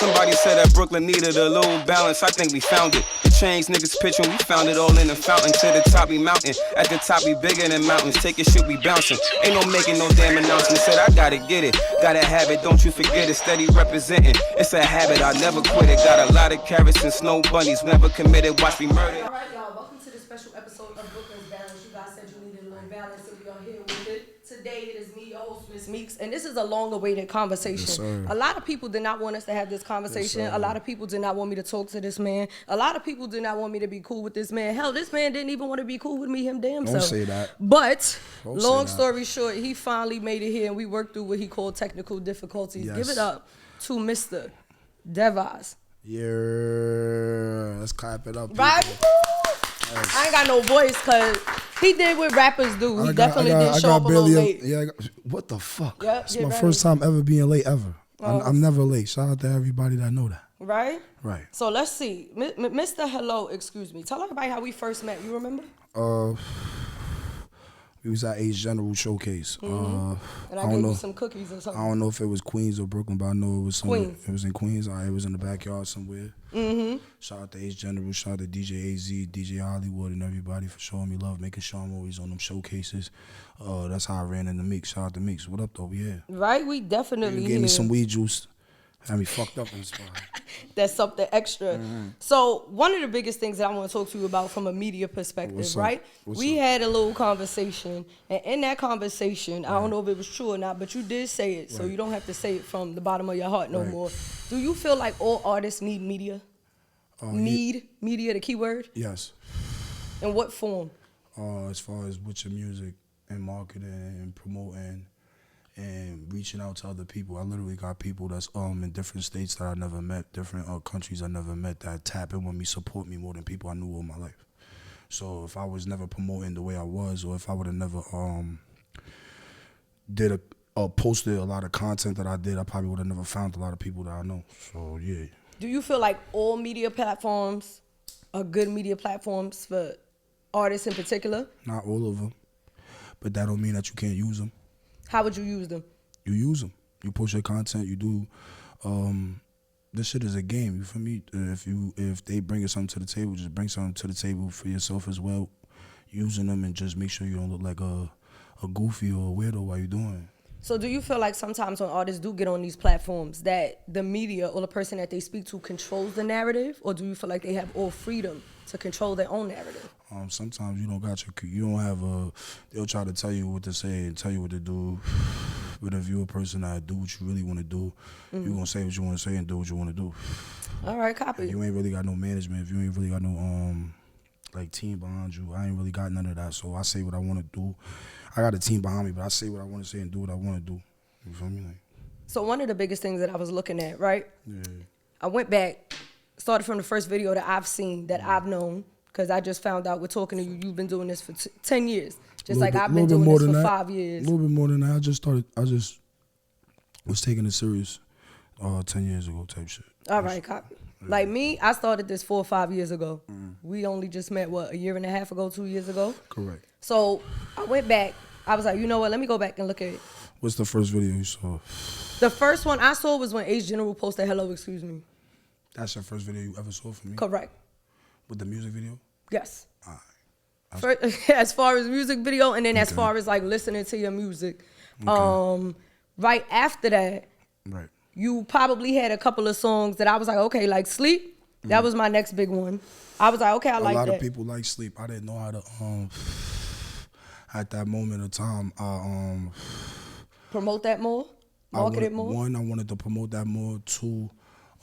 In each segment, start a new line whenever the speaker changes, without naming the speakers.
Somebody said that Brooklyn needed a little balance. I think we found it. The change niggas pitch when we found it all in the fountain. To the top we mountain. At the top we bigger than mountains. Take your shit, we bouncing. Ain't no making no damn announcement. Said I gotta get it. Gotta have it, don't you forget it. Steady representing. It's a habit, I never quit it. Got a lot of carrots and snow bunnies. Never committed, watch me murder.
Alright y'all, welcome to the special episode of Brooklyn's Balance. You guys said you needed a little balance, so we are here with it. Today it is me, your host, Miss Meekz, and this is a long-awaited conversation. A lot of people did not want us to have this conversation. A lot of people did not want me to talk to this man. A lot of people did not want me to be cool with this man. Hell, this man didn't even want to be cool with me, him damn self.
Don't say that.
But, long story short, he finally made it here, and we worked through what he called technical difficulties.
Yes.
Give it up to Mr. Deveye.
Yeah, let's clap it up. People.
Right? Yes. I ain't got no voice because he did what rappers do. He definitely did show up a little late.
What the fuck?
Yep,
it's my first time ever being late ever. I'm never late. Shout out to everybody that know that.
Right?
Right.
So let's see. Mr. Hello, excuse me. Tell everybody how we first met. You remember?
We was at Ace General Showcase.
And I gave you some cookies or something.
I don't know if it was Queens or Brooklyn, but I know it was somewhere.
Queens.
It was in Queens. It was in the backyard somewhere. Shout out to Ace General. Shout out to DJ AZ, DJ Hollywood, and everybody for showing me love, making sure I'm always on them showcases. That's how I ran into Meekz. Shout out to Meekz. What up, though? We here.
Right? We definitely
gave me some weed juice. Had me fucked up in the spot.
That's something extra. So one of the biggest things that I want to talk to you about from a media perspective, right? We had a little conversation, and in that conversation, I don't know if it was true or not, but you did say it, so you don't have to say it from the bottom of your heart no more. Do you feel like all artists need media? Need media, the key word?
Yes.
In what form?
As far as with your music and marketing and promoting and reaching out to other people. I literally got people that's in different states that I never met, different countries I never met that tap in with me, support me more than people I knew all my life. So if I was never promoting the way I was, or if I would have never posted a lot of content that I did, I probably would have never found a lot of people that I know. So yeah.
Do you feel like all media platforms are good media platforms for artists in particular?
Not all of them, but that don't mean that you can't use them.
How would you use them?
You use them. You post your content. You do. This shit is a game. You feel me? If they bring something to the table, just bring something to the table for yourself as well. Using them and just make sure you don't look like a goofy or a weirdo while you're doing it.
So do you feel like sometimes when artists do get on these platforms that the media or the person that they speak to controls the narrative, or do you feel like they have all freedom to control their own narrative?
Sometimes you don't have they'll try to tell you what to say and tell you what to do. But if you're a person that do what you really want to do, you're going to say what you want to say and do what you want to do.
All right, copy.
If you ain't really got no management, if you ain't really got no team behind you, I ain't really got none of that. So I say what I want to do. I got a team behind me, but I say what I want to say and do what I want to do. You feel me?
So one of the biggest things that I was looking at, right?
Yeah.
I went back, started from the first video that I've seen, that I've known, because I just found out we're talking to you. You've been doing this for 10 years, just like I've been doing this for 5 years.
A little bit more than that. I just was taking it serious 10 years ago type shit.
All right, copy. Like me, I started this 4 or 5 years ago. We only just met, a year and a half ago, 2 years ago?
Correct.
So I went back. I was like, you know what? Let me go back and look at it.
What's the first video you saw?
The first one I saw was when Ace General posted Hello, excuse me.
That's your first video you ever saw from me?
Correct.
With the music video?
Yes.
All right.
First, as far as music video, and then as far as like listening to your music. Right after that, you probably had a couple of songs that I was like, okay, like Sleep. That was my next big one. I was like, okay, I like that.
A lot of people like Sleep. I didn't know how to at that moment of time,
promote that more, market it more.
One, I wanted to promote that more. Two,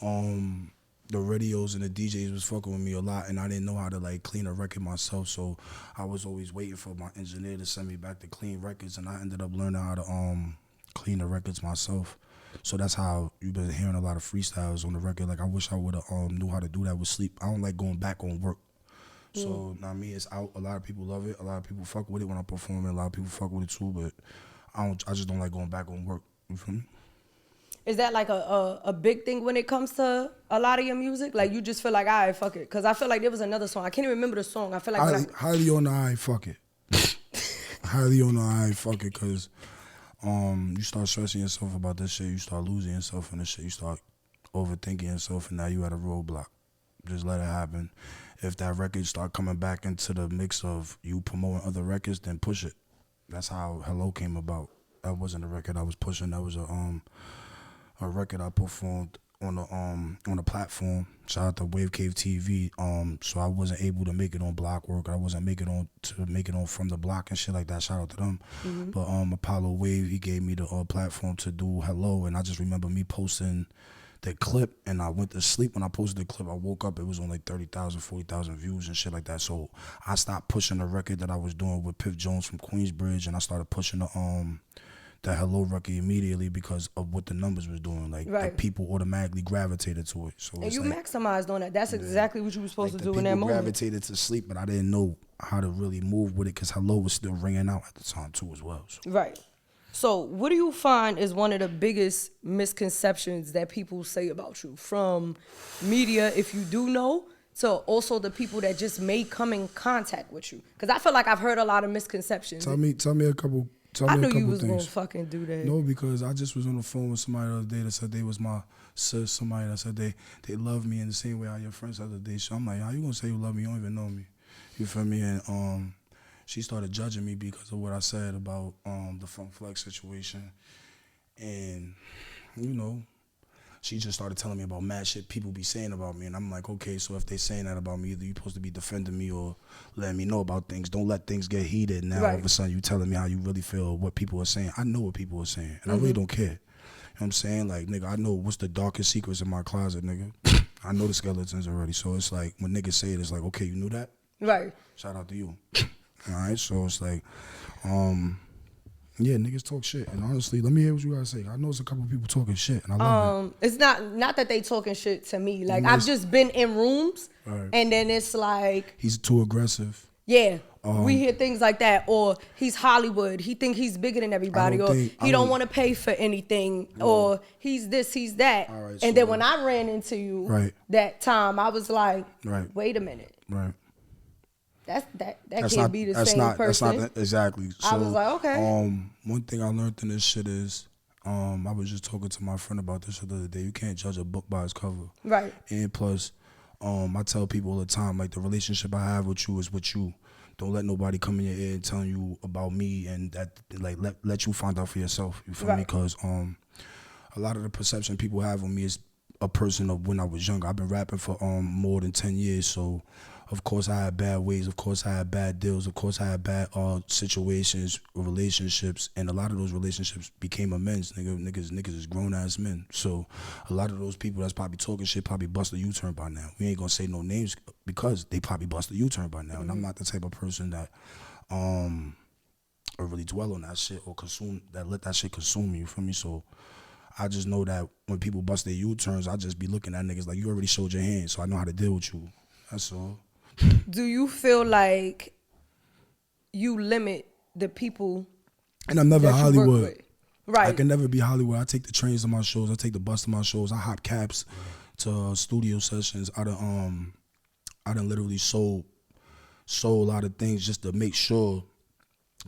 the radios and the DJs was fucking with me a lot, and I didn't know how to like clean a record myself. So I was always waiting for my engineer to send me back to clean records, and I ended up learning how to clean the records myself. So that's how you've been hearing a lot of freestyles on the record. Like I wish I would have knew how to do that with Sleep. I don't like going back on work. So now me, it's out. A lot of people love it. A lot of people fuck with it when I perform it. A lot of people fuck with it too, but I just don't like going back on work. You feel me?
Is that like a big thing when it comes to a lot of your music? Like you just feel like, all right, fuck it. Because I feel like there was another song. I can't even remember the song. I feel like
highly on the all right, fuck it. Highly on the all right, fuck it, because you start stressing yourself about this shit. You start losing yourself in this shit. You start overthinking yourself, and now you at a roadblock. Just let it happen. If that record start coming back into the mix of you promoting other records, then push it. That's how Hello came about. That wasn't a record I was pushing. That was a record I performed on a platform. Shout out to Wave Cave TV. So I wasn't able to make it on Block Work. I wasn't make it on From the Block and shit like that. Shout out to them. Mm-hmm. But Apollo Wave, he gave me the platform to do Hello, and I just remember me posting the clip, and I went to sleep when I posted the clip. I woke up, it was on like 30,000, 40,000 views and shit like that. So I stopped pushing the record that I was doing with Piff Jones from Queensbridge, and I started pushing the Hello record immediately because of what the numbers was doing. Like people automatically gravitated to it. So
and you
like,
maximized on that. That's exactly what you were supposed to do in that moment.
People gravitated to sleep, but I didn't know how to really move with it because Hello was still ringing out at the time too as well. So.
Right. So what do you find is one of the biggest misconceptions that people say about you, from media, if you do know, to also the people that just may come in contact with you? Because I feel like I've heard a lot of misconceptions.
Tell me a couple.
I knew you was gonna fucking do that.
No, because I just was on the phone with somebody the other day that said they was my sis. Somebody that said they love me in the same way how your friends the other day. So I'm like, how you gonna say you love me? You don't even know me. You feel me? And she started judging me because of what I said about the Funk Flex situation. And, you know, she just started telling me about mad shit people be saying about me. And I'm like, okay, so if they saying that about me, either you supposed to be defending me or letting me know about things. Don't let things get heated. Now all of a sudden you telling me how you really feel, what people are saying. I know what people are saying, and I really don't care. You know what I'm saying? Like, nigga, I know what's the darkest secrets in my closet, nigga. I know the skeletons already. So it's like, when niggas say it, it's like, okay, you knew that?
Right.
Shout out to you. All right, so it's like, yeah, niggas talk shit, and honestly, let me hear what you guys say. I know it's a couple people talking shit, and I love it.
It's not that they talking shit to me. Like, I've just been in rooms, and then it's like,
he's too aggressive.
Yeah, we hear things like that, or he's Hollywood. He think he's bigger than everybody, or he don't want to pay for anything, or he's this, he's that. Right, and so then when I ran into you that time, I was like, wait a minute.
Right.
That can't be the same person.
That's not exactly. So,
I was like, okay.
One thing I learned in this shit is, I was just talking to my friend about this the other day. You can't judge a book by its cover. Right. And plus, I tell people all the time, like, the relationship I have with you is with you. Don't let nobody come in your ear and tell you about me, and that, like, let you find out for yourself. You feel me? Because a lot of the perception people have on me is a person of when I was younger. I've been rapping for more than 10 years, so of course I had bad ways, of course I had bad deals, of course I had bad situations, relationships, and a lot of those relationships became amends. Niggas is grown ass men. So a lot of those people that's probably talking shit probably bust a U-turn by now. We ain't gonna say no names because they probably bust a U-turn by now. And I'm not the type of person that or really dwell on that shit or let that shit consume me, you feel me? So I just know that when people bust their U-turns, I just be looking at niggas like, you already showed your hand, so I know how to deal with you. That's all.
Do you feel like you limit the people?
And I'm never Hollywood.
Right.
I can never be Hollywood. I take the trains to my shows. I take the bus to my shows. I hop cabs to studio sessions. I done literally sold a lot of things just to make sure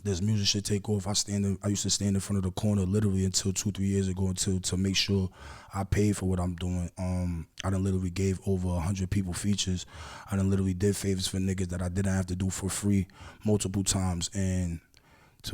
this music should take off. I used to stand in front of the corner literally until 2-3 years ago to make sure I paid for what I'm doing. I done literally gave over 100 people features. I done literally did favors for niggas that I didn't have to do for free multiple times. And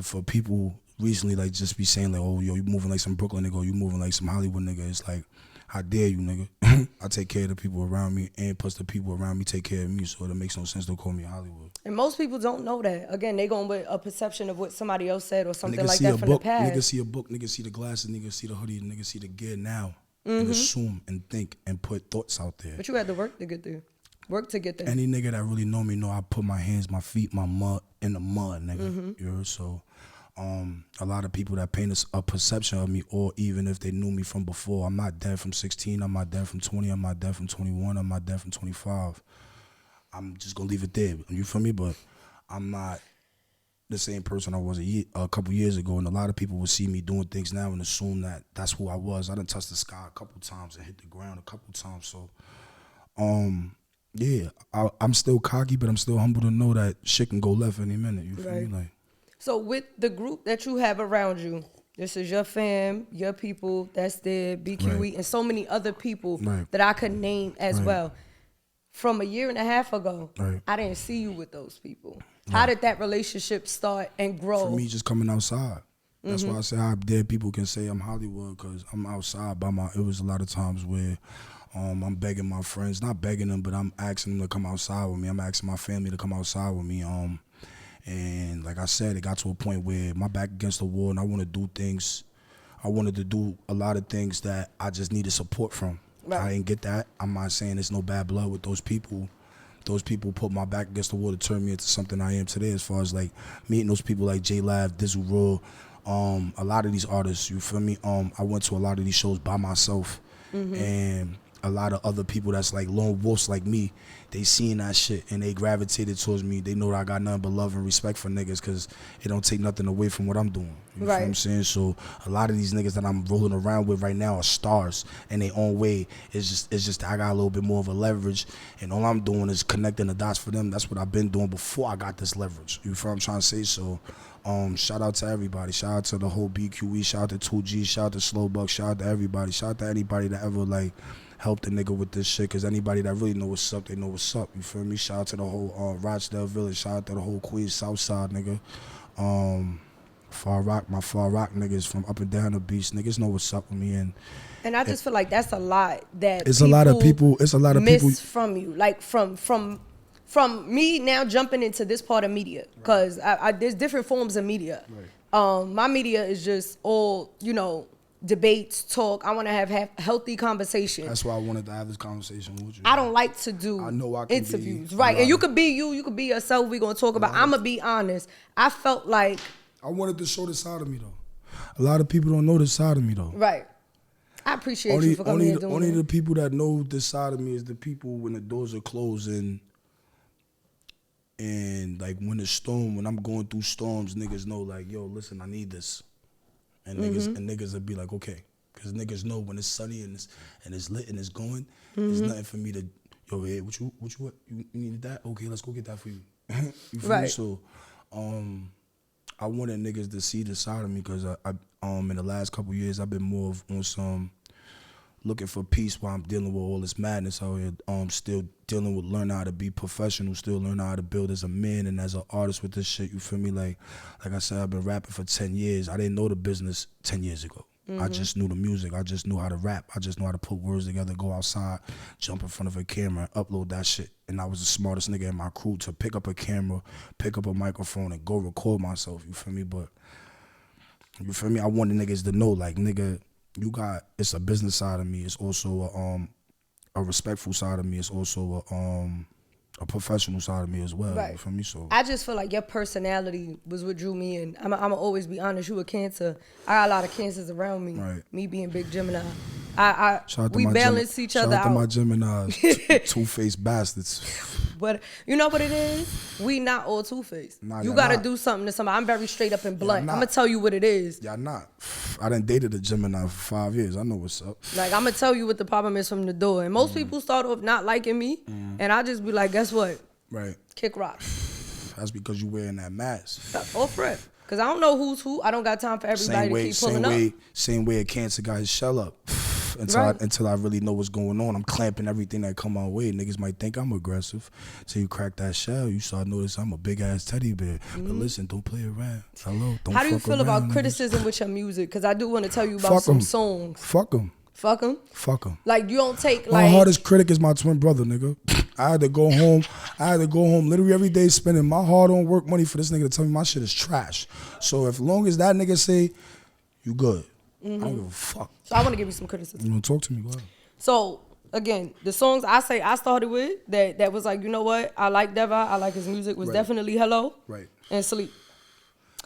for people recently like just be saying like, oh, yo, you moving like some Brooklyn nigga, or you moving like some Hollywood nigga. It's like, how dare you, nigga? I take care of the people around me, and plus the people around me take care of me, so it makes no sense to call me Hollywood.
And most people don't know that. Again, they going with a perception of what somebody else said or something like that from the past.
Niggas see a book, niggas see the glasses, niggas see the hoodie, niggas see the gear now, and assume and think and put thoughts out there.
But you had to work to get there. Work to get there.
Any nigga that really know me know I put my hands, my feet, my mud in the mud, nigga. You know, so a lot of people that paint a perception of me, or even if they knew me from before, I'm not dead from 16, I'm not dead from 20, I'm not dead from 21, I'm not dead from 25. I'm just gonna leave it there. You feel me? But I'm not the same person I was a couple years ago, and a lot of people will see me doing things now and assume that that's who I was. I done touched the sky a couple times and hit the ground a couple times. So, yeah, I'm still cocky, but I'm still humble to know that shit can go left any minute. You feel me? Like.
So with the group that you have around you, This is your fam, your people, that's there, BQE, and so many other people that I could name as well. From a year and a half ago, I didn't see you with those people. How did that relationship start and grow?
For me, just coming outside. That's why I say how dare people can say I'm Hollywood, because I'm outside by my. It was a lot of times where I'm begging my friends, not begging them, but I'm asking them to come outside with me. I'm asking my family to come outside with me. And like I said, it got to a point where my back against the wall, and I want to do things. I wanted to do a lot of things that I just needed support from. I didn't get that. I'm not saying there's no bad blood with those people. Those people put my back against the wall to turn me into something I am today, as far as like meeting those people like J Lav, Dizzle Raw, a lot of these artists, you feel me? I went to a lot of these shows by myself, and a lot of other people that's like lone wolves like me, they seen that shit and they gravitated towards me. They know that I got nothing but love and respect for niggas, because it don't take nothing away from what I'm doing. You feel what I'm saying? So a lot of these niggas that I'm rolling around with right now are stars in their own way. It's just I got a little bit more of a leverage, and all I'm doing is connecting the dots for them. That's what I've been doing before I got this leverage. You feel what I'm trying to say? So shout out to everybody. Shout out to the whole BQE. Shout out to 2G. Shout out to Slowbuck. Shout out to everybody. Shout out to anybody that ever like help the nigga with this shit, because anybody that really know what's up, they know what's up. You feel me? Shout out to the whole Rochdale Village. Shout out to the whole Queens Southside, nigga. Far Rock, my Far Rock niggas from up and down the beach. Niggas know what's up with me. And
I just feel like that's a lot that
it's a lot of people
miss from you. Like from me now jumping into this part of media, because there's different forms of media. My media is just all, debates, talk. I want to have healthy conversations.
That's why I wanted to have this conversation with you.
I don't like to do interviews. And you could be you could be yourself. We're going to talk about. I'm going to be honest. I felt like
I wanted to show this side of me, though. A lot of people don't know this side of me, though.
I appreciate you for coming here and doing
Only
that.
the people that know this side of me is the people when the doors are closed and like when I'm going through storms, niggas know like, yo, listen, I need this. And niggas will be like, okay. Because niggas know when it's sunny and it's lit and it's going, there's nothing for me to, yo, hey, what you needed that? Okay, let's go get that for you. You feel me? So I wanted niggas to see the side of me, because I in the last couple years I've been more on some looking for peace while I'm dealing with all this madness out here. Still dealing with learning how to be professional, still learning how to build as a man and as an artist with this shit. You feel me? Like I said, I've been rapping for 10 years. I didn't know the business 10 years ago. I just knew the music. I just knew how to rap. I just knew how to put words together, go outside, jump in front of a camera, and upload that shit. And I was the smartest nigga in my crew to pick up a camera, pick up a microphone, and go record myself. You feel me? But you feel me? I wanted niggas to know, like, nigga, it's a business side of me. It's also a respectful side of me. It's also a professional side of me as well. You feel me? So
I just feel like your personality was what drew me in. I'ma always be honest. You a Cancer. I got a lot of Cancers around me. Me being big Gemini. We balance each other out.
Shout out to my Geminis, two-faced bastards.
But you know what it is? We not all two-faced.
Nah,
you gotta do something to somebody. I'm very straight up and blunt. I'm gonna tell you what it is.
Y'all not. I done dated a Gemini for 5 years. I know what's up.
Like, I'm gonna tell you what the problem is from the door. And most people start off not liking me, and I just be like, guess what? Kick rocks.
That's because you wearing that mask.
Off rip. Because I don't know who's who. I don't got time for everybody to keep pulling up.
Same way a Cancer got his shell up. Until I really know what's going on. I'm clamping everything that come my way. Niggas might think I'm aggressive. So you crack that shell, you start notice I'm a big ass teddy bear. But listen, don't play around. Hello, don't.
How do you feel about criticism with your music? Because I do want to tell you about some songs.
Fuck them.
Fuck them?
Fuck them.
Like, you don't take,
my hardest critic is my twin brother, nigga. I had to go home literally every day spending my hard-earned work money for this nigga to tell me my shit is trash. So as long as that nigga say, you good, I don't give a fuck.
So I want to give you some criticism.
You want to talk to me? Go ahead.
So, again, the songs I started with, that was like, you know what? I like Deveye. I like his music. Was definitely Hello. And Sleep.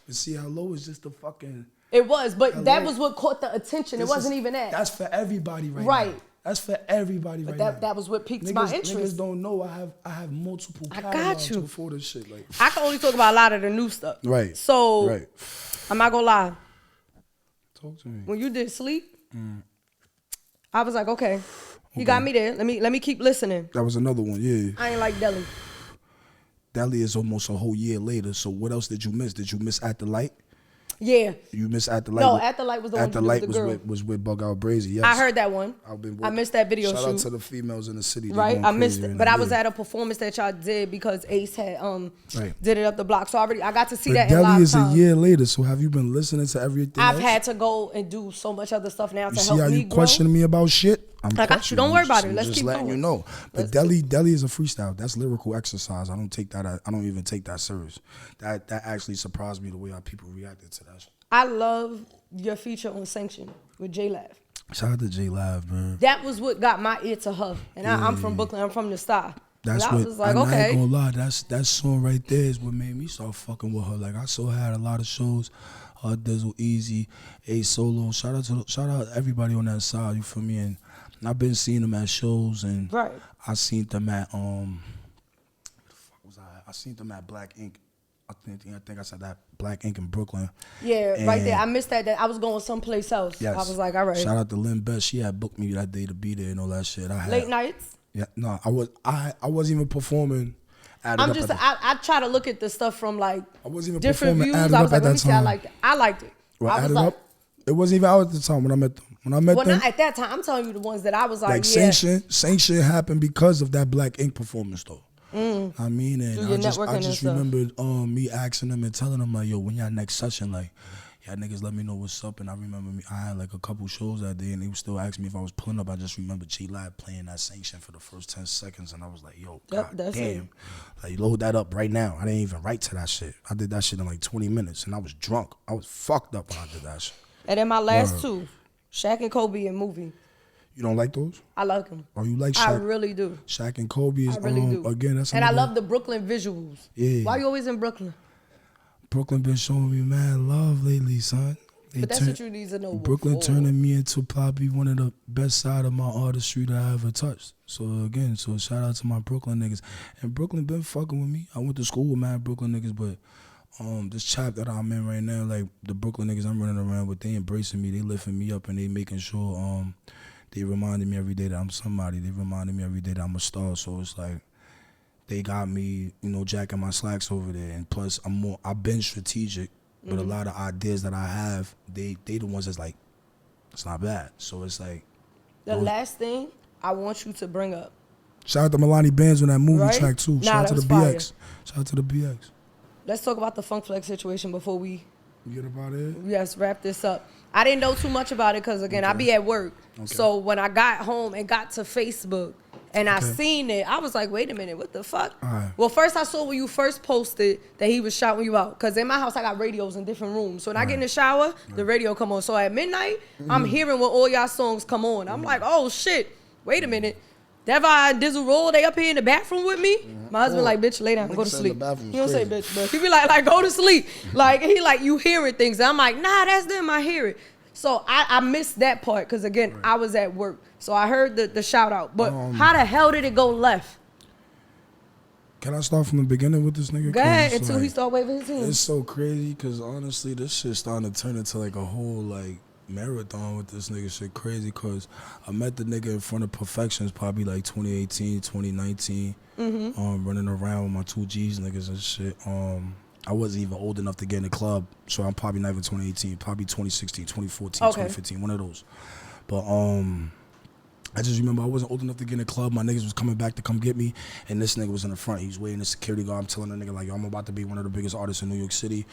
But see, Hello is just the fucking...
It was, but that was what caught the attention. It wasn't even that.
That's for everybody now. That's for everybody right now.
That was what piqued my interest.
Niggas don't know I have multiple catalogs before this shit. Like,
I can only talk about a lot of the new stuff. So, I'm not gonna lie.
Talk to me.
When you did Sleep, I was like, okay, you got me there. Let me keep listening.
That was another one, yeah.
I ain't like Deli.
Deli is almost a whole year later. So what else did you miss? Did you miss At the Light?
Yeah.
You missed At the Light.
No, At the Light was the one
At the
you
Light
did with the girl.
was with Bug Out Brazy. Yes.
I heard that one. I missed that video
Shout out
shoot.
to the females in the city.
Right, I missed it, but I was at a performance that y'all did because Ace had did it up the block, so I got to see that in live time.
Deli is a year later, so have you been listening to everything?
I've had to go and do so much other stuff now to help me grow.
See how you questioning me about shit?
I got you. Don't worry about it. Let's keep going.
Just letting you know. But Deli is a freestyle. That's lyrical exercise. I don't even take that serious. That actually surprised me the way how people reacted to that shit.
I love your feature on Sanction with J Lav.
Shout out to J Lav, man.
That was what got my ear to her. And I'm from Brooklyn. I'm from the Star.
That's
and I
what.
was like,
I
okay.
ain't gonna lie. That song right there is what made me start fucking with her. Like I still had a lot of shows. Dizzle, Easy, A Solo. Shout out everybody on that side. You feel me? And I've been seeing them at shows, and
right.
I seen them at where the fuck was I? I seen them at Black Ink. I think I said that Black Ink in Brooklyn.
Yeah,
and
right there. I missed that. I was going someplace else.
Yes.
I was like, all right.
Shout out to Lynn Best. She had booked me that day to be there and all that shit.
Late nights?
Yeah, no, I wasn't even performing.
I try to look at the stuff from like
I wasn't even
different
performing.
views. I was like, let me see. I liked it. I liked it.
Well,
I was like,
it wasn't even out at the time when I met them. When I met them,
not at that time. I'm telling you the ones that I was like
Sanction happened because of that Black Ink performance though. I mean, and I just remembered me asking them and telling them like, yo, when y'all next session, like, y'all niggas let me know what's up. And I remember I had like a couple shows that day, and they would still ask me if I was pulling up. I just remember J Live playing that Sanction for the first 10 seconds, and I was like, yo, god damn, like load that up right now. I didn't even write to that shit. I did that shit in like 20 minutes, and I was drunk. I was fucked up when I did that shit.
And then my last two, Shaq and Kobe in movie.
You don't like those?
I like them.
Oh, you like Shaq?
I really do.
Shaq and Kobe is,
I really do.
Again, that's
and I love the Brooklyn visuals.
Yeah.
Why you always in Brooklyn?
Brooklyn been showing me mad love lately, son.
But that's what you need to know.
Brooklyn turning me into probably one of the best side of my artistry that I ever touched. So again, shout out to my Brooklyn niggas. And Brooklyn been fucking with me. I went to school with mad Brooklyn niggas, but this chap that I'm in right now, like the Brooklyn niggas I'm running around with, they embracing me, they lifting me up, and they making sure they reminded me every day that I'm somebody. They reminded me every day that I'm a star. So it's like they got me, jacking my slacks over there. And plus I've been strategic, but a lot of ideas that I have, they the ones that's like, it's not bad. So it's like
the last thing I want you to bring up.
Shout out to Milani Bands on that movie track too. Shout out to the
fire.
BX. Shout out to the BX.
Let's talk about the Funk Flex situation before we
get about it.
Yes, wrap this up. I didn't know too much about it because, again, I be at work. Okay. So when I got home and got to Facebook and I seen it, I was like, wait a minute, what the fuck?
Right.
Well, first I saw when you first posted that he was shouting you out. Because in my house, I got radios in different rooms. So when I get in the shower, the radio come on. So at midnight, I'm hearing when all y'all songs come on. I'm like, oh, shit, wait a minute. Deveye and Dizzle Roll, they up here in the bathroom with me. My husband like, bitch, lay down, go to sleep. He don't say bitch, but he be like, go to sleep. Like, he like, you hearing things. And I'm like, nah, that's them, I hear it. So I missed that part because, again, I was at work. So I heard the shout out. But how the hell did it go left?
Can I start from the beginning with this nigga?
Go ahead until he start waving his hands.
It's so crazy because, honestly, this shit starting to turn into like a whole, like, marathon with this nigga. Shit crazy because I met the nigga in front of Perfections probably like 2018, 2019. Running around with my 2Gs niggas and shit. I wasn't even old enough to get in the club, so I'm probably not even 2018, probably 2016, 2014, 2015, one of those. But I just remember I wasn't old enough to get in the club. My niggas was coming back to come get me, and this nigga was in the front. He was waiting the security guard. I'm telling the nigga like, yo, I'm about to be one of the biggest artists in New York City.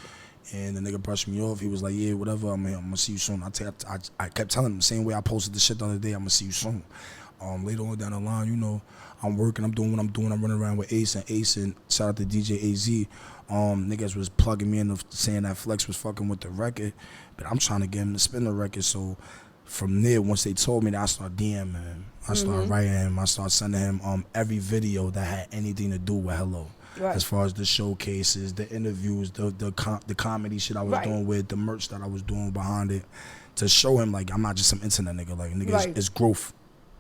And the nigga brushed me off. He was like, yeah, whatever, I'm gonna see you soon. I kept telling him the same way I posted the shit the other day, I'm gonna see you soon. Later on down the line, I'm working, I'm doing what I'm doing. I'm running around with Ace and shout out to DJ AZ. Niggas was plugging me in, saying that Flex was fucking with the record, but I'm trying to get him to spin the record. So from there, once they told me that, I started DMing him. I started writing him. I started sending him every video that had anything to do with Hello. Right. As far as the showcases, the interviews, the comedy shit I was doing with, the merch that I was doing behind it, to show him like I'm not just some internet nigga. Like nigga, it's growth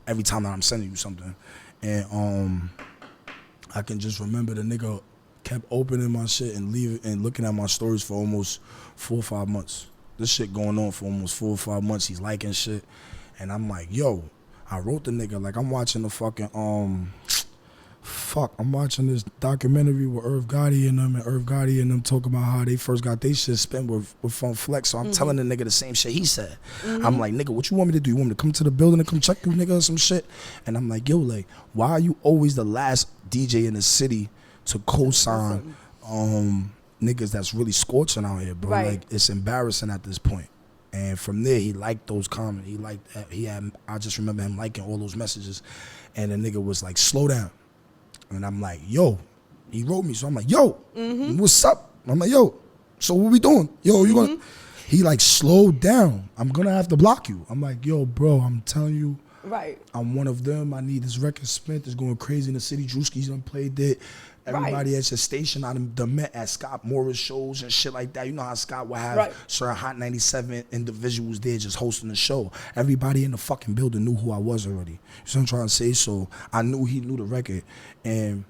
every time that I'm sending you something. And I can just remember the nigga kept opening my shit and leaving and looking at my stories for almost 4 or 5 months. This shit going on for almost 4 or 5 months. He's liking shit, and I'm like, yo, I wrote the nigga like I'm watching the fucking fuck, I'm watching this documentary with Irv Gotti and them talking about how they first got they shit spent with Funk Flex. So I'm telling the nigga the same shit he said. I'm like, nigga, what you want me to do? You want me to come to the building and come check you, nigga, or some shit? And I'm like, yo, like, why are you always the last DJ in the city to co-sign niggas that's really scorching out here, bro? Like, it's embarrassing at this point. And from there, he liked those comments. He liked that. I just remember him liking all those messages. And the nigga was like, slow down. And I'm like, yo. He wrote me. So I'm like, yo, what's up? I'm like, yo, so what we doing? Yo, you gonna? He like, slow down. I'm gonna have to block you. I'm like, yo, bro, I'm telling you.
Right.
I'm one of them. I need this record spent. It's going crazy in the city. Drewski's done played it. Everybody at your station, I done met at Scott Morris shows and shit like that. You know how Scott would have certain Hot 97 individuals there just hosting the show. Everybody in the fucking building knew who I was already. You see what I'm trying to say? So I knew he knew the record. And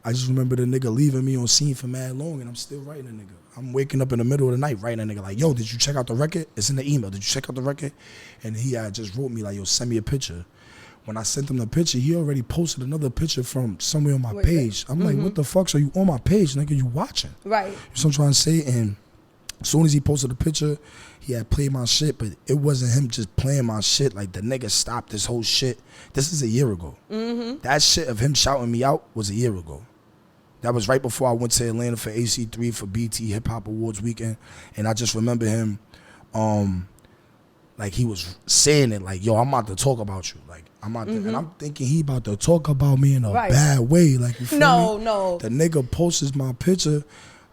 I just remember the nigga leaving me on scene for mad long, and I'm still writing a nigga. I'm waking up in the middle of the night writing a nigga like, yo, did you check out the record? It's in the email. Did you check out the record? And he just wrote me like, yo, send me a picture. When I sent him the picture, he already posted another picture from somewhere on my page. I'm like, what the fuck? So you on my page, nigga? You watching? Right. You know what I'm trying to say? And as soon as he posted the picture, he had played my shit, but it wasn't him just playing my shit. Like, the nigga stopped this whole shit. This is a year ago. That shit of him shouting me out was a year ago. That was right before I went to Atlanta for AC3 for BT Hip Hop Awards weekend. And I just remember him, like, he was saying it like, yo, I'm about to talk about you. Like, I'm about to, and I'm thinking he about to talk about me in a bad way. Like, you feel me? No. The nigga posts my picture,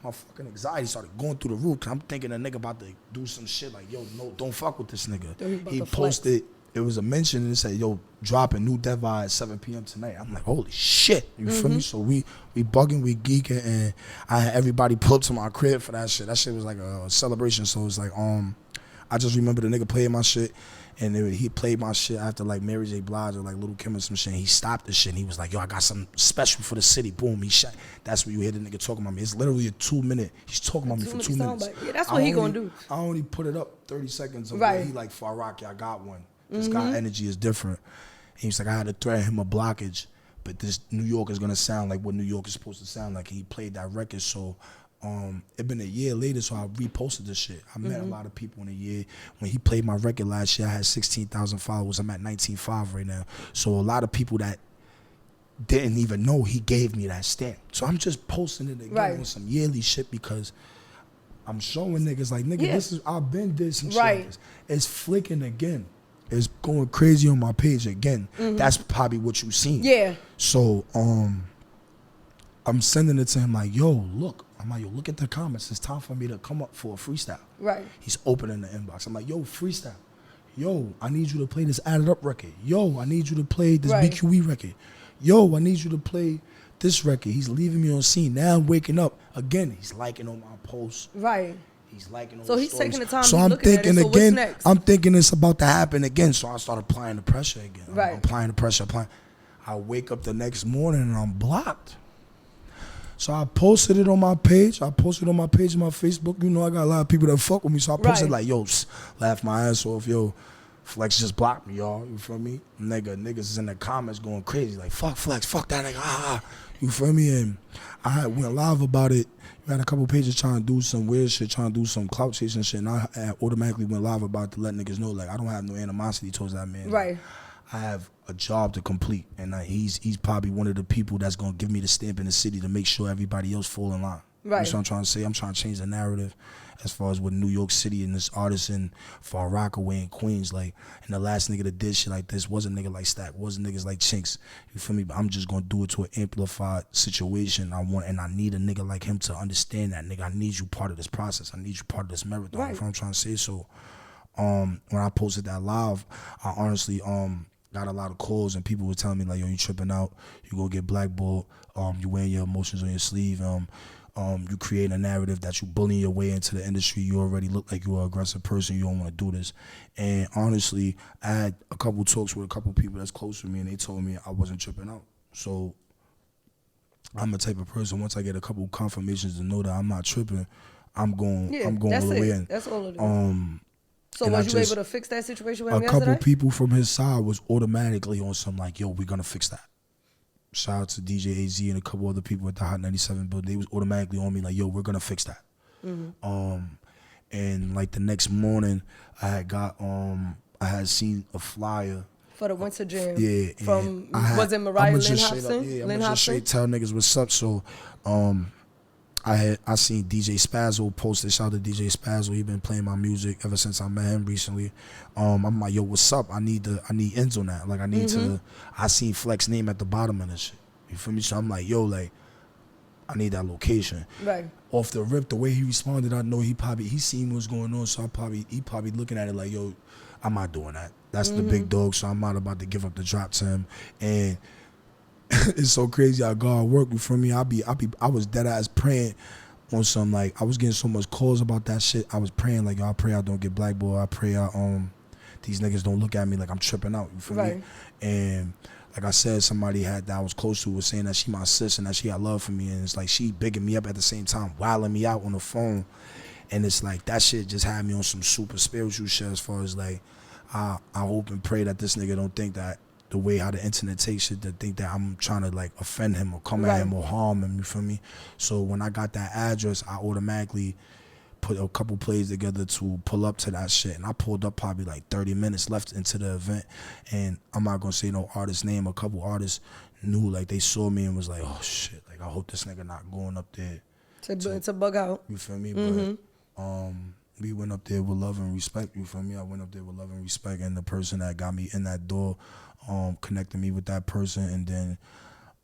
my fucking anxiety started going through the roof. Cause I'm thinking the nigga about to do some shit like, yo, no, don't fuck with this nigga. He posted, it was a mention and it said, yo, dropping new Deveye at 7 p.m. tonight. I'm like, holy shit. You feel me? So we bugging, we geeking, and I had everybody pull up to my crib for that shit. That shit was like a celebration. So it's like, I just remember the nigga playing my shit, and he played my shit after like Mary J. Blige or like Lil' Kim or some shit. And he stopped the shit, and he was like, yo, I got something special for the city. Boom, he shot. That's when you hear the nigga talking about me. It's literally a 2-minute. He's talking about me for 2 minutes.
Yeah, that's what he gonna do.
I only put it up 30 seconds. Of he like, Far Rock, I got one. This guy energy is different. And he's like, I had to threaten him a blockage, but this New York is gonna sound like what New York is supposed to sound like. And he played that record, so it been a year later, so I reposted this shit. I met a lot of people in a year. When he played my record last year, I had 16,000 followers. I'm at 19.5 right now. So a lot of people that didn't even know he gave me that stamp. So I'm just posting it again on some yearly shit because I'm showing niggas like, nigga, this is, I've been this and shit like this. It's flicking again. It's going crazy on my page again. That's probably what you seen. Yeah. So I'm sending it to him like, yo, look. I'm like, yo, look at the comments. It's time for me to come up for a freestyle. Right. He's opening the inbox. I'm like, yo, freestyle. Yo, I need you to play this Added Up record. Yo, I need you to play this BQE record. Yo, I need you to play this record. He's leaving me on scene. Now I'm waking up. Again, he's liking on my posts. Right. He's liking on the stories.
Taking the time
so
to
I'm
look at it. So
again,
what's next?
I'm thinking it's about to happen again. So I start applying the pressure again. I'm applying the pressure. I wake up the next morning and I'm blocked. So I posted it on my page. I posted it on my page on my Facebook. You know, I got a lot of people that fuck with me. So I posted like, yo, laugh my ass off. Yo, Flex just blocked me, y'all. You feel me? Niggas is in the comments going crazy. Like, fuck Flex, fuck that nigga. You feel me? And I went live about it. We had a couple pages trying to do some weird shit, trying to do some clout chasing shit. And I automatically went live about it to let niggas know, like, I don't have no animosity towards that man. Right. I have a job to complete, and he's probably one of the people that's gonna give me the stamp in the city to make sure everybody else fall in line. Right. That's what I'm trying to say. I'm trying to change the narrative as far as with New York City and this artist in Far Rockaway in Queens. Like, and the last nigga that did shit like this wasn't nigga like Stack, wasn't niggas like Chinks. You feel me? But I'm just gonna do it to an amplified situation. I need a nigga like him to understand that, nigga. I need you part of this process. I need you part of this marathon. Right. That's what I'm trying to say. So, when I posted that live, I honestly got a lot of calls and people were telling me like, yo, you tripping out, you go get blackballed, you wearing your emotions on your sleeve, you create a narrative that you bullying your way into the industry, you already look like you're an aggressive person, you don't want to do this. And honestly, I had a couple talks with a couple people that's close to me and they told me I wasn't tripping out. So I'm the type of person, once I get a couple confirmations to know that I'm not tripping, I'm going all the way in. That's all it is.
So was you able to fix that situation with him
yesterday? A couple people from his side was automatically on some like, yo, we're going to fix that. shout out to DJ AZ and a couple other people at the Hot 97 building. They was automatically on me like, yo, we're gonna fix that. And like the next morning, I had seen a flyer
for the Winter Jam.
Yeah,
from was it Mariah Lynn Hobson?
Yeah, I'm just straight tell niggas what's up. So, I seen DJ Spazzo posted. Shout out to DJ Spazzo. He been playing my music ever since I met him recently. I'm like, yo, what's up? I need ends on that. Like, I need to. I seen Flex name at the bottom of this shit. You feel me? So I'm like, yo, like, I need that location.
Right.
Off the rip, the way he responded, I know he seen what's going on. So he probably looking at it like, yo, I'm not doing that. That's the big dog. So I'm not about to give up the drop to him. And it's so crazy how God worked for me. I was dead ass praying on some, like, I was getting so much calls about that shit. I was praying like, yo, I pray I don't get blackballed. I pray these niggas don't look at me like I'm tripping out. You feel me? And like I said, somebody that I was close to was saying that she my sis and that she had love for me, and it's like she bigging me up at the same time, wilding me out on the phone. And it's like that shit just had me on some super spiritual shit as far as like, I hope and pray that this nigga don't think that the way how the internet takes shit, to think that I'm trying to like offend him or come at him or harm him, you feel me? So when I got that address, I automatically put a couple plays together to pull up to that shit. And I pulled up probably like 30 minutes left into the event. And I'm not gonna say no artist name. A couple artists knew, like they saw me and was like, oh shit, like I hope this nigga not going up there
to bug out.
You feel me? But we went up there with love and respect, you feel me? I went up there with love and respect, and the person that got me in that door connected me with that person. And then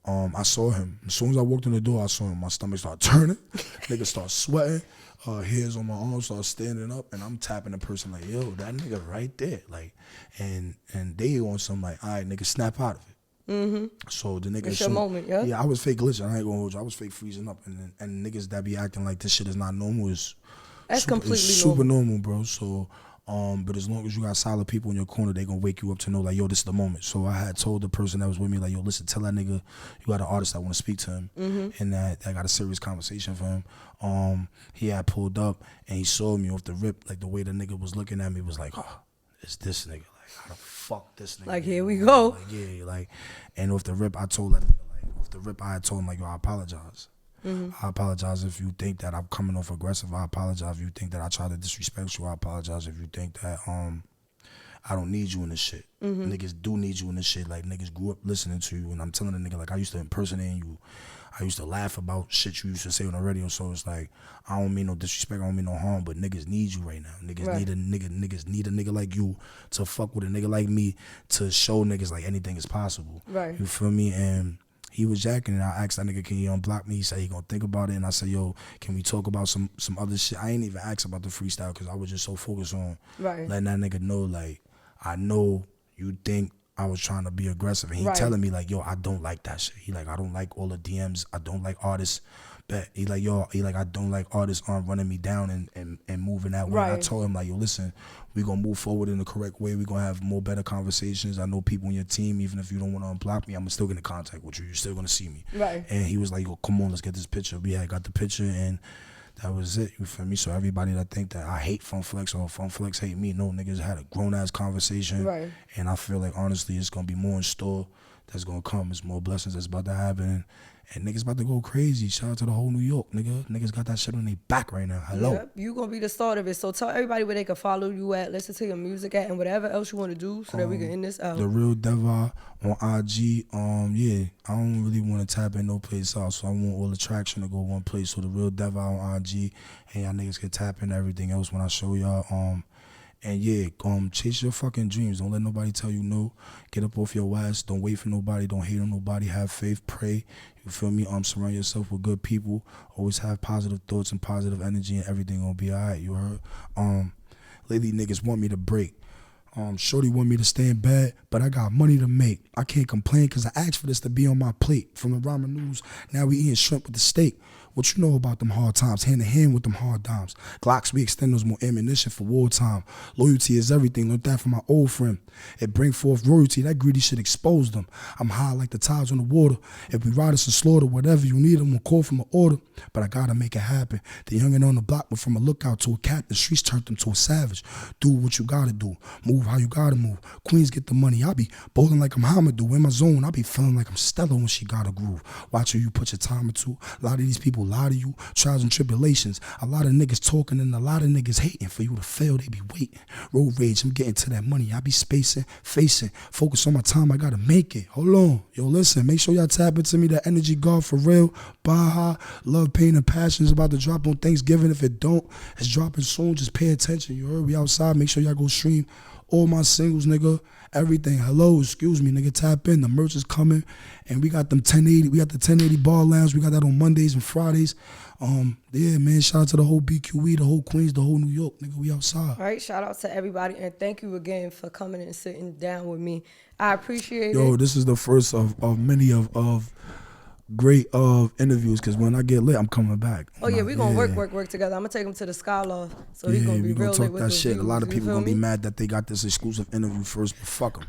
I saw him. As soon as I walked in the door, I saw him. My stomach started turning. Nigga started sweating. Hairs on my arms started standing up, and I'm tapping the person like, yo, that nigga right there. Like, and they on some like, all right, nigga, snap out of it. So the nigga,
it's your moment, yeah?
Yeah, I was fake glitching. I ain't gonna hold you. I was fake freezing up. And niggas that be acting like this shit is not normal is super normal, bro. So, but as long as you got solid people in your corner, they gonna wake you up to know like, yo, this is the moment. So I had told the person that was with me like, yo, listen, tell that nigga you got an artist that want to speak to him, and that I got a serious conversation for him. He had pulled up and he saw me off the rip. Like the way the nigga was looking at me was like, oh, it's this nigga. Like, how the fuck this nigga?
Like, here we go.
Like, yeah, like, and off the rip, I told that nigga, like, off the rip, I had told him like, yo, I apologize. I apologize if you think that I'm coming off aggressive. I apologize if you think that I try to disrespect you. I apologize if you think that I don't need you in this shit. Niggas do need you in this shit. Like, niggas grew up listening to you, and I'm telling a nigga, like, I used to impersonate you. I used to laugh about shit you used to say on the radio. So it's like, I don't mean no disrespect, I don't mean no harm, but niggas need you right now. Niggas need a nigga. Niggas need a nigga like you to fuck with a nigga like me, to show niggas like anything is possible.
Right.
You feel me? And he was jacking, and I asked that nigga, can he unblock me? He said he gonna think about it, and I said, yo, can we talk about some other shit? I ain't even asked about the freestyle because I was just so focused on letting that nigga know, like, I know you think I was trying to be aggressive, and he telling me like, yo, I don't like that shit. He like, I don't like all the DMs. I don't like artists. But he like, yo, I don't like artists running me down and moving that way. I told him like, yo, listen, we gonna move forward in the correct way. We gonna have more better conversations. I know people on your team, even if you don't want to unblock me, I'm still get in contact with you. You're still gonna see me. Right. And he was like, yo, come on, let's get this picture. We had got the picture, and that was it. You feel me? So everybody that think that I hate Fun Flex or Fun Flex hate me, no, niggas had a grown ass conversation. Right. And I feel like honestly, it's gonna be more in store that's gonna come. It's more blessings that's about to happen. And niggas about to go crazy. Shout out to the whole New York, nigga. Niggas got that shit on their back right now. Hello. Yep,
you gonna be the start of it. So tell everybody where they can follow you at, listen to your music at, and whatever else you want to do so that we can end this out.
The Real Deveye on IG. Yeah, I don't really want to tap in no place else. So I want all the traction to go one place. So The Real Deveye on IG. And y'all niggas can tap in everything else when I show y'all. And yeah, chase your fucking dreams. Don't let nobody tell you no. Get up off your ass. Don't wait for nobody. Don't hate on nobody. Have faith. Pray. You feel me? Surround yourself with good people. Always have positive thoughts and positive energy, and everything gonna be alright. You heard? Lately niggas want me to break. Shorty want me to stay in bed, but I got money to make. I can't complain because I asked for this to be on my plate. From the ramen noodles, now we eating shrimp with the steak. What you know about them hard times? Hand in hand with them hard dimes. Glocks, we extend those more ammunition for wartime. Loyalty is everything. Learned that from my old friend. It bring forth royalty. That greedy shit expose them. I'm high like the tides on the water. If we ride us and slaughter, whatever you need, I'm gonna call from an order. But I gotta make it happen. The youngin' on the block went from a lookout to a captain. Streets turned him to a savage. Do what you gotta do. Move how you gotta move. Queens get the money. I be bowling like I'm Hamadou in my zone. I be feeling like I'm Stella when she got a groove. Watching you put your time into. A lot of these people lie to you. Trials and tribulations. A lot of niggas talking and a lot of niggas hating. For you to fail, they be waiting. Road rage, I'm getting to that money. I be spacing, facing. Focus on my time, I gotta make it. Hold on. Yo, listen, make sure y'all tap into me. That energy God for real. Baja, love, pain, and passion is about to drop on Thanksgiving. If it don't, it's dropping soon. Just pay attention. You heard? We outside. Make sure y'all go stream all my singles, nigga. Everything. Hello, excuse me, nigga. Tap in. The merch is coming, and we got them 1080. We got the 1080 bar lounge. We got that on Mondays and Fridays. Yeah, man. Shout out to the whole BQE, the whole Queens, the whole New York, nigga. We outside.
All right. Shout out to everybody, and thank you again for coming and sitting down with me. I appreciate it.
Yo, this is the first of many of great interviews, because when I get lit, I'm coming back.
Oh yeah, we gonna work together. I'm gonna take him to the Skyloft, so he gonna be real lit with
that
the
shit.
views,
A lot of people gonna
me?
be mad that they got this exclusive interview first, but fuck them.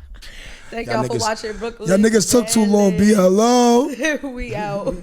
Thank y'all for watching Brooklyn.
Y'all niggas took too long. Be hello.
We out.